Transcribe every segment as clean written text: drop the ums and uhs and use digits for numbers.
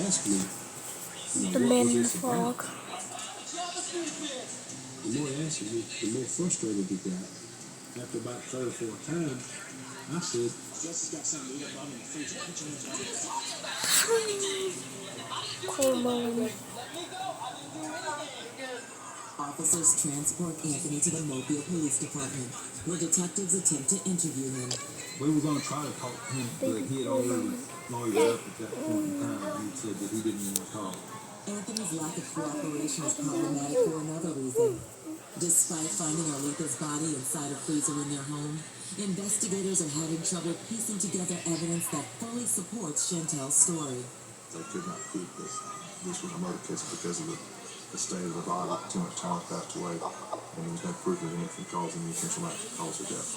ask me, The what man was in the this about? fog. The more he answered me, the more frustrated he got. After about 3 or 4 times, I said, Cool moment. Officers transport Anthony to the Mobile Police Department, where detectives attempt to interview him. we were going to try to talk to him, but he had already lawyered up at that point in time. He said that he didn't want to talk. Anthony's lack of cooperation is problematic for another reason. Despite finding Aletha's body inside a freezer in their home, investigators are having trouble piecing together evidence that fully supports Chantel's story. They could not prove this. This was a murder case because of the state of the body. Too much time passed away, and there was no proof of anything causing the essential act to cause her death.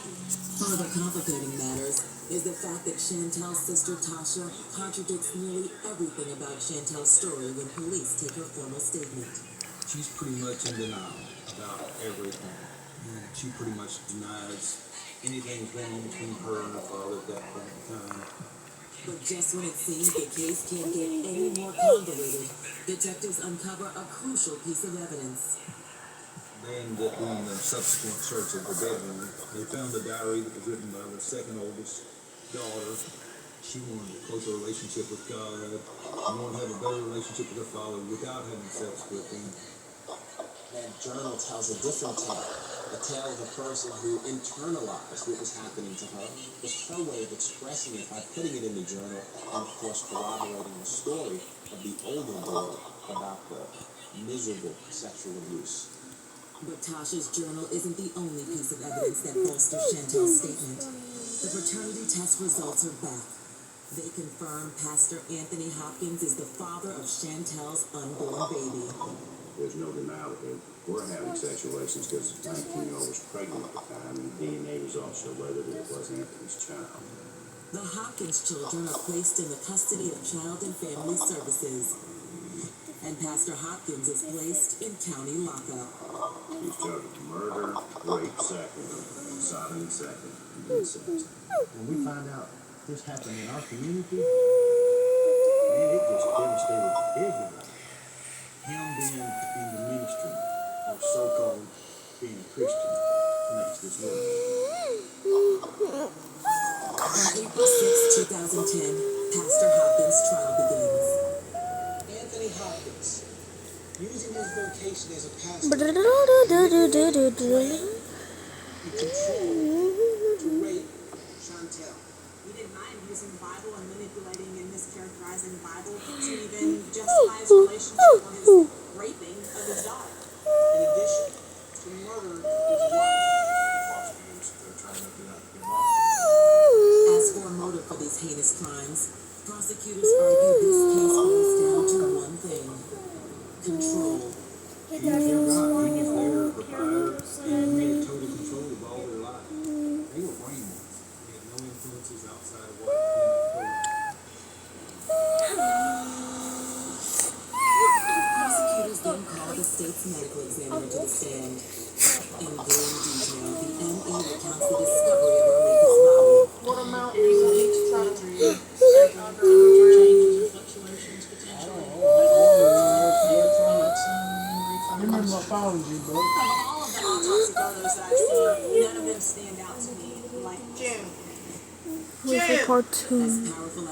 Further complicating matters is the fact that Chantel's sister Tasha contradicts nearly everything about Chantel's story when police take her formal statement. She's pretty much in denial about everything. She pretty much denies anything was going on between her and her father at that point in time. But just when it seems the case can't get any more convoluted, detectives uncover a crucial piece of evidence. They ended up doing a subsequent search of her bedroom. They found a diary that was written by the second oldest daughter. She wanted a closer relationship with God, wanted to have a better relationship with her father without having sex with him. That journal tells a different tale. A tale of a person who internalized what was happening to her. It was her way of expressing it by putting it in the journal and, of course, corroborating the story of the older boy about the miserable sexual abuse. But Tasha's journal isn't the only piece of evidence that bolsters Chantel's statement. The paternity test results are back. They confirm Pastor Anthony Hopkins is the father of Chantel's unborn baby. There's no denial that they were having sexual relations because the 19-year-old was pregnant at the time, and DNA results show whether it was Anthony's child. The Hopkins children are placed in the custody of Child and Family Services, and Pastor Hopkins is placed in county lockup. He's charged with murder, rape second, sodomy second, and incest. When we find out this happened in our community, man, it just devastated everybody. Him being in the ministry, or so-called being a Christian, makes this work. On April 6, 2010, Pastor Hopkins' trial begins. Anthony Hopkins, using his vocation as a pastor, he controlled to rape Chantel. He didn't mind using the Bible and manipulating and mischaracterizing the Bible to even justify his relationship or his raping of his daughter. In addition to murder his wife. They're trying to make it out to be wrong. As for a motive for these heinous crimes, prosecutors argue this case boils down to one thing: control. He was their God. He was their provider, and he had total control of all their life. They were brainwashed. They had no influences outside of what Prosecutors then call the state's medical examiner to the stand. In grim detail, the ME recounts the discovery of Aretha's body. What amount is each child changes or fluctuations potentially? Remember my phone, G, bro. Of all of the autopsy photos that I've seen, none of them stand out to me like With a cartoon. As powerful as